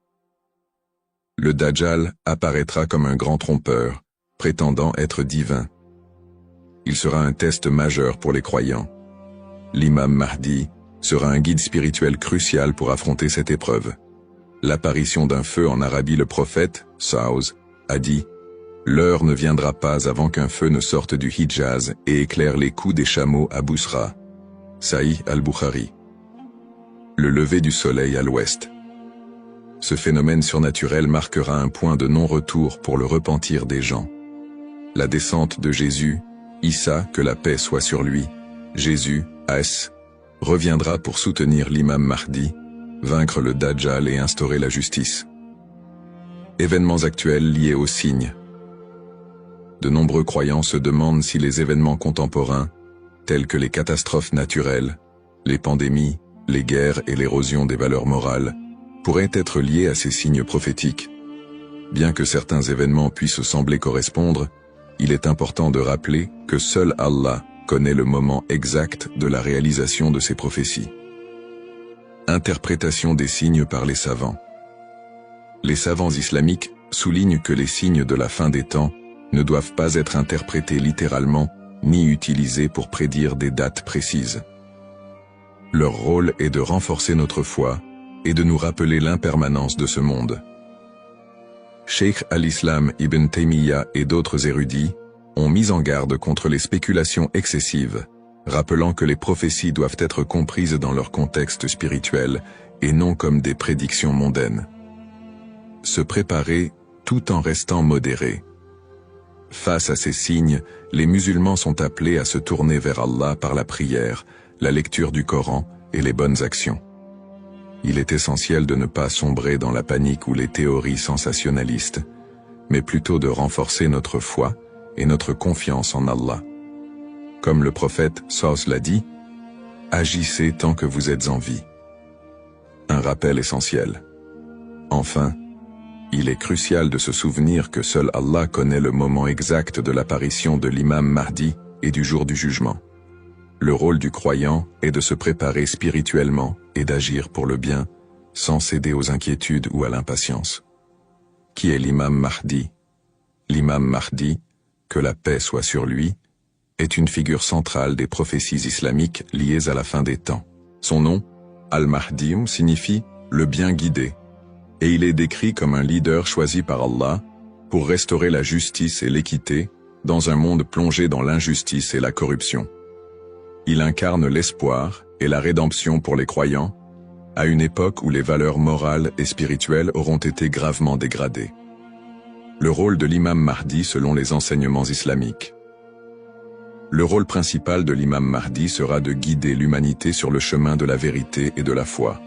Le Dajjal apparaîtra comme un grand trompeur, prétendant être divin. Il sera un test majeur pour les croyants. L'imam Mahdi sera un guide spirituel crucial pour affronter cette épreuve. L'apparition d'un feu en Arabie. Le prophète, SAW, a dit « L'heure ne viendra pas avant qu'un feu ne sorte du Hijaz et éclaire les coups des chameaux à Bousra. » Sahih al-Bukhari. Le lever du soleil à l'ouest. Ce phénomène surnaturel marquera un point de non-retour pour le repentir des gens. La descente de Jésus, Issa, que la paix soit sur lui, Jésus, As, reviendra pour soutenir l'imam Mahdi, vaincre le Dajjal et instaurer la justice. Événements actuels liés aux signes. De nombreux croyants se demandent si les événements contemporains, tels que les catastrophes naturelles, les pandémies, les guerres et l'érosion des valeurs morales, pourraient être liés à ces signes prophétiques. Bien que certains événements puissent sembler correspondre, il est important de rappeler que seul Allah connaît le moment exact de la réalisation de ces prophéties. Interprétation des signes par les savants. Les savants islamiques soulignent que les signes de la fin des temps ne doivent pas être interprétés littéralement ni utilisés pour prédire des dates précises. Leur rôle est de renforcer notre foi et de nous rappeler l'impermanence de ce monde. Cheikh al-Islam Ibn Taymiyyah et d'autres érudits ont mis en garde contre les spéculations excessives, rappelant que les prophéties doivent être comprises dans leur contexte spirituel et non comme des prédictions mondaines. Se préparer tout en restant modéré. Face à ces signes, les musulmans sont appelés à se tourner vers Allah par la prière, la lecture du Coran et les bonnes actions. Il est essentiel de ne pas sombrer dans la panique ou les théories sensationnalistes, mais plutôt de renforcer notre foi et notre confiance en Allah. Comme le prophète SAW l'a dit, « Agissez tant que vous êtes en vie. Un rappel essentiel. Enfin, il est crucial de se souvenir que seul Allah connaît le moment exact de l'apparition de l'imam Mahdi et du jour du jugement. Le rôle du croyant est de se préparer spirituellement et d'agir pour le bien, sans céder aux inquiétudes ou à l'impatience. Qui est l'imam Mahdi? L'imam Mahdi, que la paix soit sur lui, est une figure centrale des prophéties islamiques liées à la fin des temps. Son nom, Al-Mahdi, signifie « le bien guidé », et il est décrit comme un leader choisi par Allah pour restaurer la justice et l'équité dans un monde plongé dans l'injustice et la corruption. Il incarne l'espoir et la rédemption pour les croyants, à une époque où les valeurs morales et spirituelles auront été gravement dégradées. Le rôle de l'imam Mahdi selon les enseignements islamiques. Le rôle principal de l'imam Mahdi sera de guider l'humanité sur le chemin de la vérité et de la foi.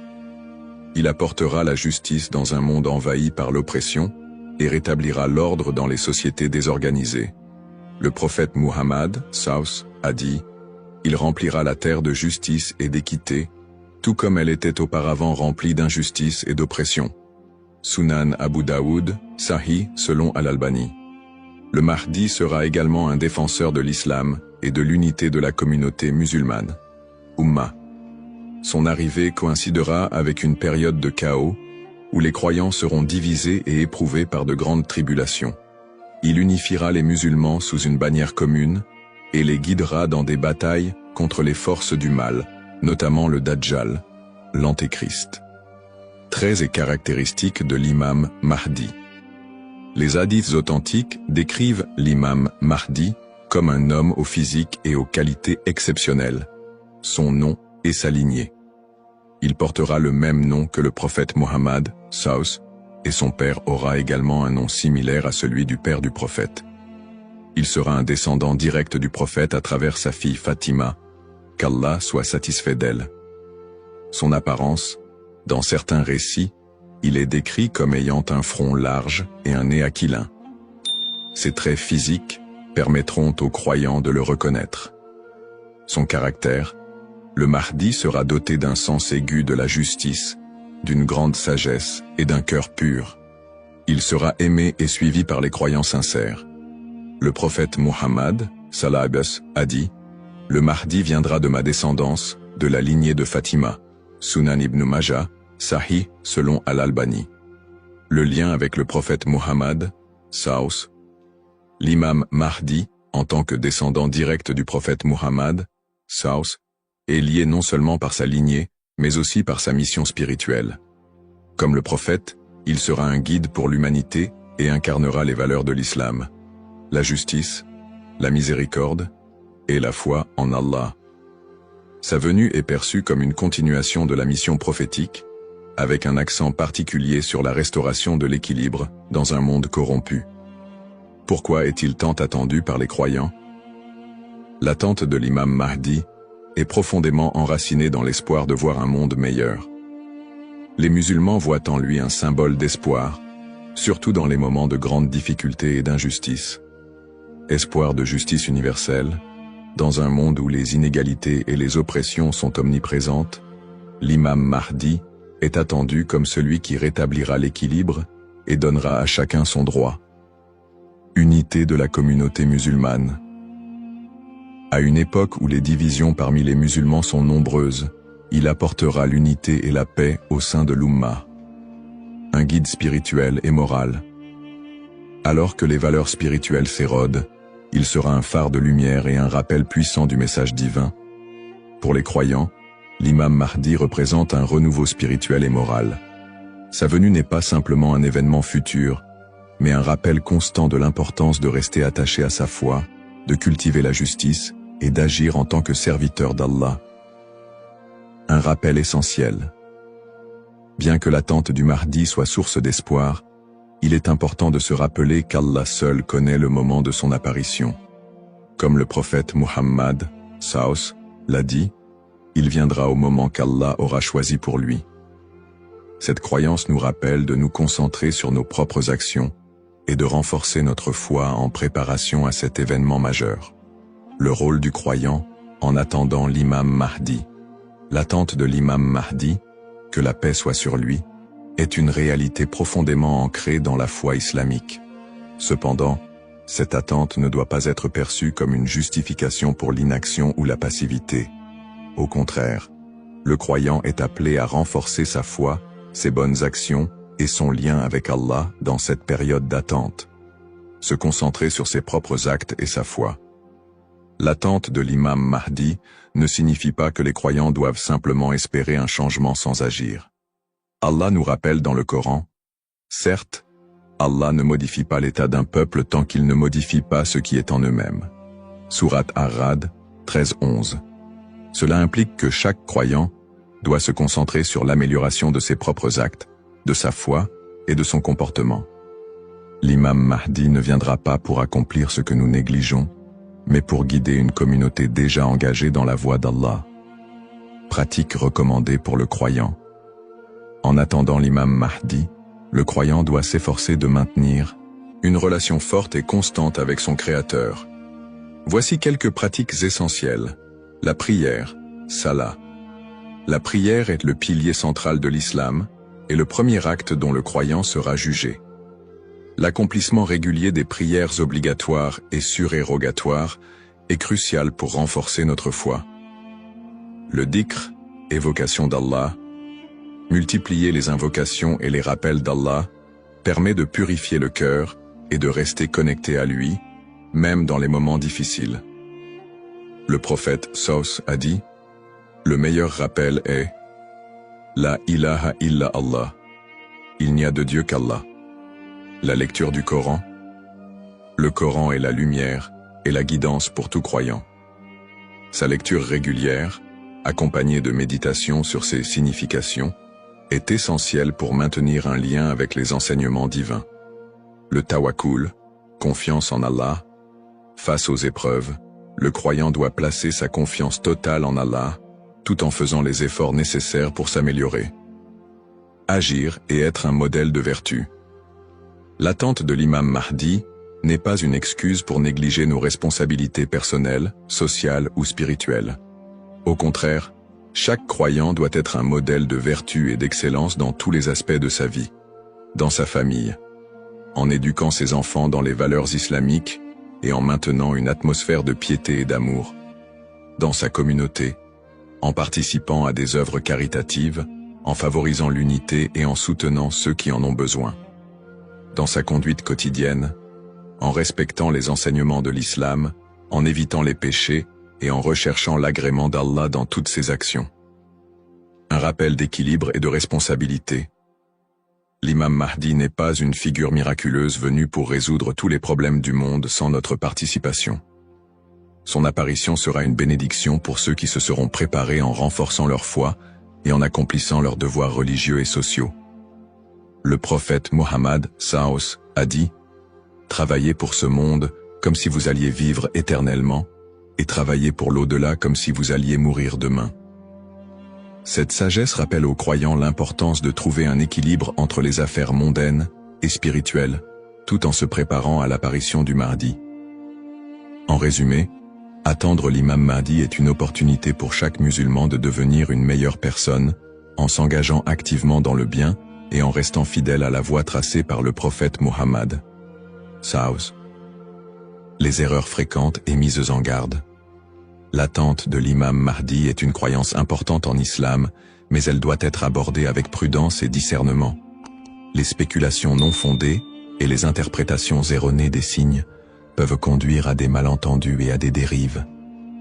Il apportera la justice dans un monde envahi par l'oppression et rétablira l'ordre dans les sociétés désorganisées. Le prophète Muhammad, Saus, a dit « Il remplira la terre de justice et d'équité, tout comme elle était auparavant remplie d'injustice et d'oppression. » Sunan Abu Daoud, Sahih, selon Al-Albani. Le Mahdi sera également un défenseur de l'islam et de l'unité de la communauté musulmane. Ummah. Son arrivée coïncidera avec une période de chaos, où les croyants seront divisés et éprouvés par de grandes tribulations. Il unifiera les musulmans sous une bannière commune, et les guidera dans des batailles contre les forces du mal, notamment le Dajjal, l'Antéchrist. Traits et caractéristiques de l'imam Mahdi. Les hadiths authentiques décrivent l'imam Mahdi comme un homme au physique et aux qualités exceptionnelles. Son nom et sa lignée. Il portera le même nom que le prophète Mohammed, Saus, et son père aura également un nom similaire à celui du père du prophète. Il sera un descendant direct du prophète à travers sa fille Fatima, qu'Allah soit satisfait d'elle. Son apparence, dans certains récits, il est décrit comme ayant un front large et un nez aquilin. Ses traits physiques permettront aux croyants de le reconnaître. Son caractère, le Mahdi sera doté d'un sens aigu de la justice, d'une grande sagesse et d'un cœur pur. Il sera aimé et suivi par les croyants sincères. Le prophète Muhammad, sallallahu a dit « Le Mahdi viendra de ma descendance, de la lignée de Fatima. » Sunan ibn Majah, Sahih, selon Al-Albani. Le lien avec le prophète Muhammad, Saus. L'imam Mahdi, en tant que descendant direct du prophète Muhammad, Saus, est lié non seulement par sa lignée, mais aussi par sa mission spirituelle. Comme le prophète, il sera un guide pour l'humanité et incarnera les valeurs de l'islam, la justice, la miséricorde et la foi en Allah. Sa venue est perçue comme une continuation de la mission prophétique, avec un accent particulier sur la restauration de l'équilibre dans un monde corrompu. Pourquoi est-il tant attendu par les croyants? L'attente de l'imam Mahdi est profondément enracinée dans l'espoir de voir un monde meilleur. Les musulmans voient en lui un symbole d'espoir, surtout dans les moments de grandes difficultés et d'injustice. Espoir de justice universelle, dans un monde où les inégalités et les oppressions sont omniprésentes, l'imam Mahdi est attendu comme celui qui rétablira l'équilibre et donnera à chacun son droit. Unité de la communauté musulmane. À une époque où les divisions parmi les musulmans sont nombreuses, il apportera l'unité et la paix au sein de l'Ummah. Un guide spirituel et moral. Alors que les valeurs spirituelles s'érodent, il sera un phare de lumière et un rappel puissant du message divin. Pour les croyants, l'imam Mahdi représente un renouveau spirituel et moral. Sa venue n'est pas simplement un événement futur, mais un rappel constant de l'importance de rester attaché à sa foi, de cultiver la justice et d'agir en tant que serviteur d'Allah. Un rappel essentiel. Bien que l'attente du Mahdi soit source d'espoir, il est important de se rappeler qu'Allah seul connaît le moment de son apparition. Comme le prophète Muhammad, Saus, l'a dit, il viendra au moment qu'Allah aura choisi pour lui. Cette croyance nous rappelle de nous concentrer sur nos propres actions et de renforcer notre foi en préparation à cet événement majeur. Le rôle du croyant en attendant l'imam Mahdi. L'attente de l'imam Mahdi, que la paix soit sur lui, est une réalité profondément ancrée dans la foi islamique. Cependant, cette attente ne doit pas être perçue comme une justification pour l'inaction ou la passivité. Au contraire, le croyant est appelé à renforcer sa foi, ses bonnes actions et son lien avec Allah dans cette période d'attente. Se concentrer sur ses propres actes et sa foi. L'attente de l'imam Mahdi ne signifie pas que les croyants doivent simplement espérer un changement sans agir. Allah nous rappelle dans le Coran, « Certes, Allah ne modifie pas l'état d'un peuple tant qu'il ne modifie pas ce qui est en eux-mêmes. » Sourate Ar-Ra'd 13-11. Cela implique que chaque croyant doit se concentrer sur l'amélioration de ses propres actes, de sa foi et de son comportement. L'imam Mahdi ne viendra pas pour accomplir ce que nous négligeons, mais pour guider une communauté déjà engagée dans la voie d'Allah. Pratique recommandée pour le croyant. En attendant l'imam Mahdi, le croyant doit s'efforcer de maintenir une relation forte et constante avec son Créateur. Voici quelques pratiques essentielles. La prière, Salah. La prière est le pilier central de l'islam et le premier acte dont le croyant sera jugé. L'accomplissement régulier des prières obligatoires et surérogatoires est crucial pour renforcer notre foi. Le dhikr, évocation d'Allah, multiplier les invocations et les rappels d'Allah, permet de purifier le cœur et de rester connecté à lui, même dans les moments difficiles. Le prophète Saus a dit, « Le meilleur rappel est « La ilaha illa Allah » Il n'y a de Dieu qu'Allah. La lecture du Coran. Le Coran est la lumière et la guidance pour tout croyant. Sa lecture régulière, accompagnée de méditation sur ses significations, est essentielle pour maintenir un lien avec les enseignements divins. Le tawakkul, confiance en Allah. Face aux épreuves, le croyant doit placer sa confiance totale en Allah, tout en faisant les efforts nécessaires pour s'améliorer. Agir et être un modèle de vertu. L'attente de l'imam Mahdi n'est pas une excuse pour négliger nos responsabilités personnelles, sociales ou spirituelles. Au contraire, chaque croyant doit être un modèle de vertu et d'excellence dans tous les aspects de sa vie. Dans sa famille, en éduquant ses enfants dans les valeurs islamiques et en maintenant une atmosphère de piété et d'amour. Dans sa communauté, en participant à des œuvres caritatives, en favorisant l'unité et en soutenant ceux qui en ont besoin. Dans sa conduite quotidienne, en respectant les enseignements de l'islam, en évitant les péchés et en recherchant l'agrément d'Allah dans toutes ses actions. Un rappel d'équilibre et de responsabilité. L'imam Mahdi n'est pas une figure miraculeuse venue pour résoudre tous les problèmes du monde sans notre participation. Son apparition sera une bénédiction pour ceux qui se seront préparés en renforçant leur foi et en accomplissant leurs devoirs religieux et sociaux. Le prophète Mohammed Saos a dit « Travaillez pour ce monde comme si vous alliez vivre éternellement, et travaillez pour l'au-delà comme si vous alliez mourir demain. » Cette sagesse rappelle aux croyants l'importance de trouver un équilibre entre les affaires mondaines et spirituelles, tout en se préparant à l'apparition du Mahdi. En résumé, attendre l'imam Mahdi est une opportunité pour chaque musulman de devenir une meilleure personne, en s'engageant activement dans le bien et en restant fidèle à la voie tracée par le prophète Mohammed. Saos. Les erreurs fréquentes et mises en garde. L'attente de l'imam Mahdi est une croyance importante en islam, mais elle doit être abordée avec prudence et discernement. Les spéculations non fondées et les interprétations erronées des signes peuvent conduire à des malentendus et à des dérives,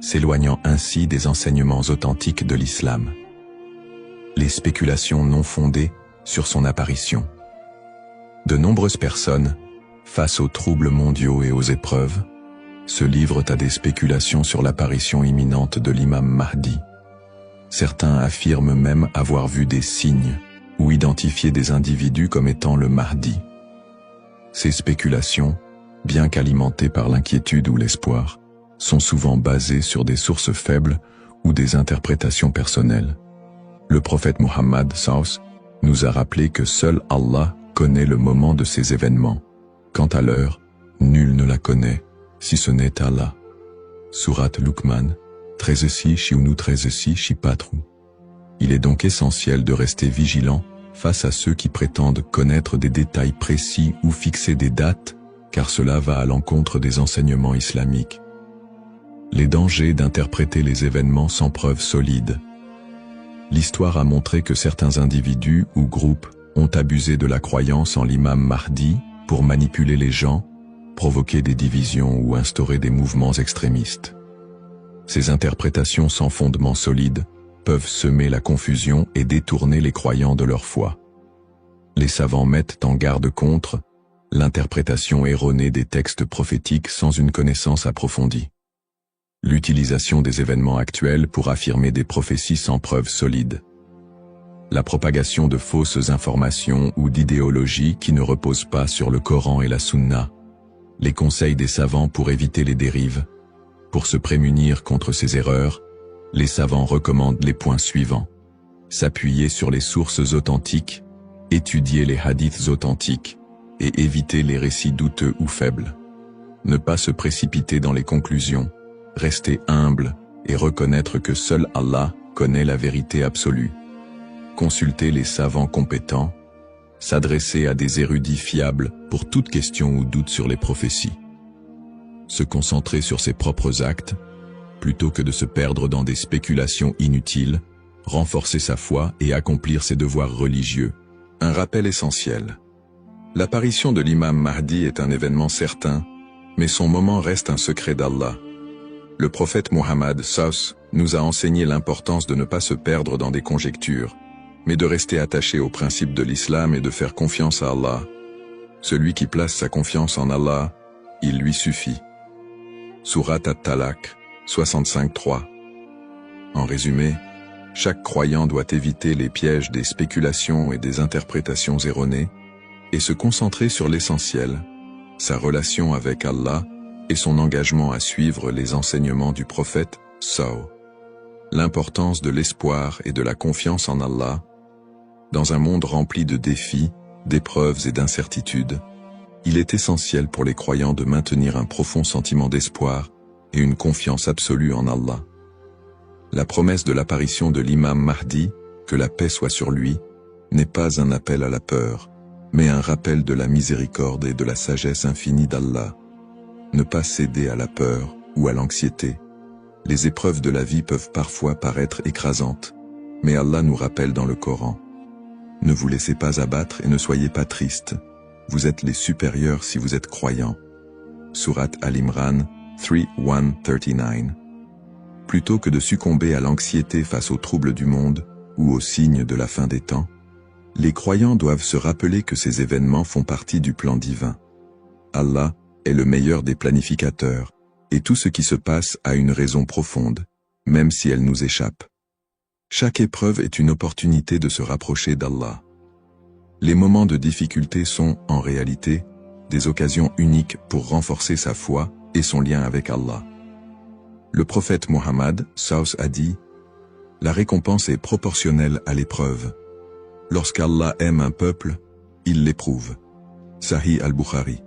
s'éloignant ainsi des enseignements authentiques de l'islam. Les spéculations non fondées sur son apparition. De nombreuses personnes, face aux troubles mondiaux et aux épreuves, se livrent à des spéculations sur l'apparition imminente de l'imam Mahdi. Certains affirment même avoir vu des signes ou identifié des individus comme étant le Mahdi. Ces spéculations, bien qu'alimentées par l'inquiétude ou l'espoir, sont souvent basées sur des sources faibles ou des interprétations personnelles. Le prophète Mohammed Saus nous a rappelé que seul Allah connaît le moment de ces événements. Quant à l'heure, nul ne la connaît, si ce n'est Allah. Sourate Luqman, 13-6 13-6 4. Il est donc essentiel de rester vigilant face à ceux qui prétendent connaître des détails précis ou fixer des dates, car cela va à l'encontre des enseignements islamiques. Les dangers d'interpréter les événements sans preuve solide. L'histoire a montré que certains individus ou groupes ont abusé de la croyance en l'imam Mahdi pour manipuler les gens, provoquer des divisions ou instaurer des mouvements extrémistes. Ces interprétations sans fondement solide peuvent semer la confusion et détourner les croyants de leur foi. Les savants mettent en garde contre l'interprétation erronée des textes prophétiques sans une connaissance approfondie. L'utilisation des événements actuels pour affirmer des prophéties sans preuve solide. La propagation de fausses informations ou d'idéologies qui ne reposent pas sur le Coran et la Sunna. Les conseils des savants pour éviter les dérives. Pour se prémunir contre ces erreurs, les savants recommandent les points suivants. S'appuyer sur les sources authentiques, étudier les hadiths authentiques, et éviter les récits douteux ou faibles. Ne pas se précipiter dans les conclusions, rester humble et reconnaître que seul Allah connaît la vérité absolue. Consulter les savants compétents, s'adresser à des érudits fiables pour toute question ou doute sur les prophéties. Se concentrer sur ses propres actes, plutôt que de se perdre dans des spéculations inutiles, renforcer sa foi et accomplir ses devoirs religieux. Un rappel essentiel. L'apparition de l'imam Mahdi est un événement certain, mais son moment reste un secret d'Allah. Le prophète Mohammed SAW nous a enseigné l'importance de ne pas se perdre dans des conjectures, mais de rester attaché aux principes de l'islam et de faire confiance à Allah. Celui qui place sa confiance en Allah, il lui suffit. Surat At-Talaq, 65-3. En résumé, chaque croyant doit éviter les pièges des spéculations et des interprétations erronées, et se concentrer sur l'essentiel, sa relation avec Allah et son engagement à suivre les enseignements du prophète SAW. L'importance de l'espoir et de la confiance en Allah. Dans un monde rempli de défis, d'épreuves et d'incertitudes, il est essentiel pour les croyants de maintenir un profond sentiment d'espoir et une confiance absolue en Allah. La promesse de l'apparition de l'imam Mahdi, que la paix soit sur lui, n'est pas un appel à la peur, mais un rappel de la miséricorde et de la sagesse infinie d'Allah. Ne pas céder à la peur ou à l'anxiété. Les épreuves de la vie peuvent parfois paraître écrasantes, mais Allah nous rappelle dans le Coran. Ne vous laissez pas abattre et ne soyez pas tristes. Vous êtes les supérieurs si vous êtes croyants. Surat Al-Imran 3:139. Plutôt que de succomber à l'anxiété face aux troubles du monde ou aux signes de la fin des temps, les croyants doivent se rappeler que ces événements font partie du plan divin. Allah est le meilleur des planificateurs, et tout ce qui se passe a une raison profonde, même si elle nous échappe. Chaque épreuve est une opportunité de se rapprocher d'Allah. Les moments de difficulté sont, en réalité, des occasions uniques pour renforcer sa foi et son lien avec Allah. Le prophète Mohammed SAW a dit « La récompense est proportionnelle à l'épreuve. Lorsqu'Allah aime un peuple, il l'éprouve. » Sahih al-Bukhari.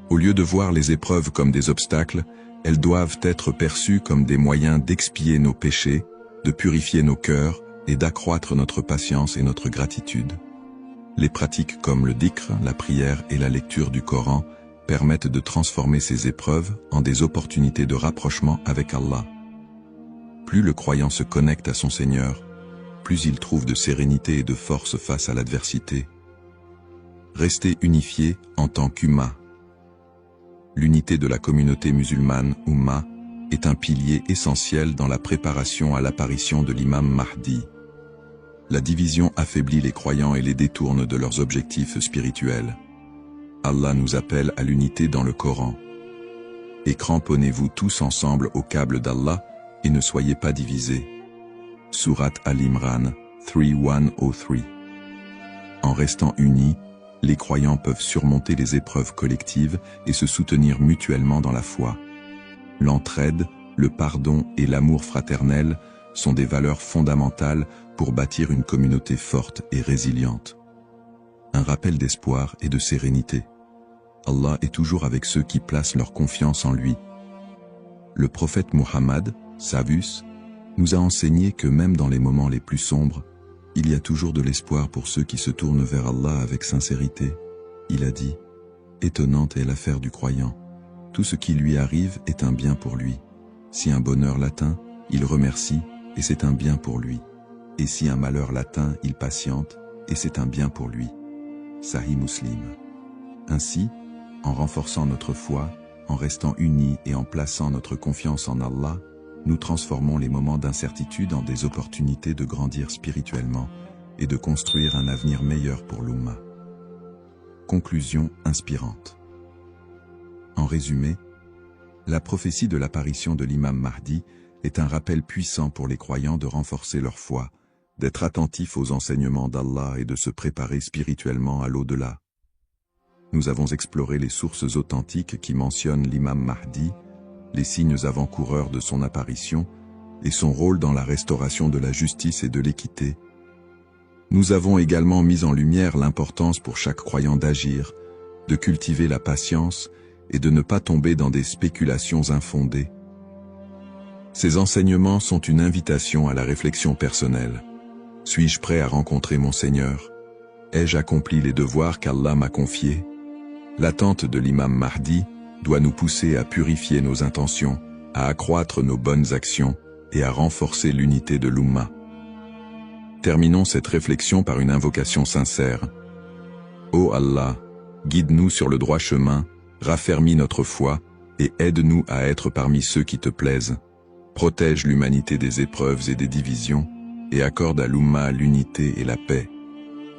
Au lieu de voir les épreuves comme des obstacles, elles doivent être perçues comme des moyens d'expier nos péchés, de purifier nos cœurs et d'accroître notre patience et notre gratitude. Les pratiques comme le dhikr, la prière et la lecture du Coran permettent de transformer ces épreuves en des opportunités de rapprochement avec Allah. Plus le croyant se connecte à son Seigneur, plus il trouve de sérénité et de force face à l'adversité. Rester unifié en tant qu'Umma. L'unité de la communauté musulmane, Umma, est un pilier essentiel dans la préparation à l'apparition de l'imam Mahdi. La division affaiblit les croyants et les détourne de leurs objectifs spirituels. Allah nous appelle à l'unité dans le Coran. Et cramponnez-vous tous ensemble au câble d'Allah et ne soyez pas divisés. Surat Al-Imran 3:103. En restant unis, les croyants peuvent surmonter les épreuves collectives et se soutenir mutuellement dans la foi. L'entraide, le pardon et l'amour fraternel sont des valeurs fondamentales pour bâtir une communauté forte et résiliente. Un rappel d'espoir et de sérénité. Allah est toujours avec ceux qui placent leur confiance en lui. Le prophète Muhammad, Savus, nous a enseigné que même dans les moments les plus sombres, il y a toujours de l'espoir pour ceux qui se tournent vers Allah avec sincérité. Il a dit, « Étonnante est l'affaire du croyant. Tout ce qui lui arrive est un bien pour lui. Si un bonheur l'atteint, il remercie, et c'est un bien pour lui. Et si un malheur l'atteint, il patiente, et c'est un bien pour lui. » Sahih Muslim. Ainsi, en renforçant notre foi, en restant unis et en plaçant notre confiance en Allah, nous transformons les moments d'incertitude en des opportunités de grandir spirituellement et de construire un avenir meilleur pour l'Oumma. Conclusion inspirante. En résumé, la prophétie de l'apparition de l'imam Mahdi est un rappel puissant pour les croyants de renforcer leur foi, d'être attentifs aux enseignements d'Allah et de se préparer spirituellement à l'au-delà. Nous avons exploré les sources authentiques qui mentionnent l'imam Mahdi, les signes avant-coureurs de son apparition et son rôle dans la restauration de la justice et de l'équité. Nous avons également mis en lumière l'importance pour chaque croyant d'agir, de cultiver la patience et de ne pas tomber dans des spéculations infondées. Ces enseignements sont une invitation à la réflexion personnelle. Suis-je prêt à rencontrer mon Seigneur? Ai-je accompli les devoirs qu'Allah m'a confiés? L'attente de l'imam Mahdi doit nous pousser à purifier nos intentions, à accroître nos bonnes actions et à renforcer l'unité de l'Oumma. Terminons cette réflexion par une invocation sincère. Ô Allah, guide-nous sur le droit chemin, raffermis notre foi et aide-nous à être parmi ceux qui te plaisent. Protège l'humanité des épreuves et des divisions et accorde à l'Oumma l'unité et la paix.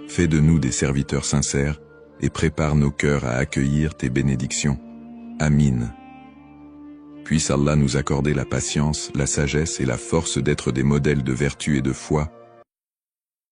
Fais de nous des serviteurs sincères et prépare nos cœurs à accueillir tes bénédictions. Amin. Puisse Allah nous accorder la patience, la sagesse et la force d'être des modèles de vertu et de foi,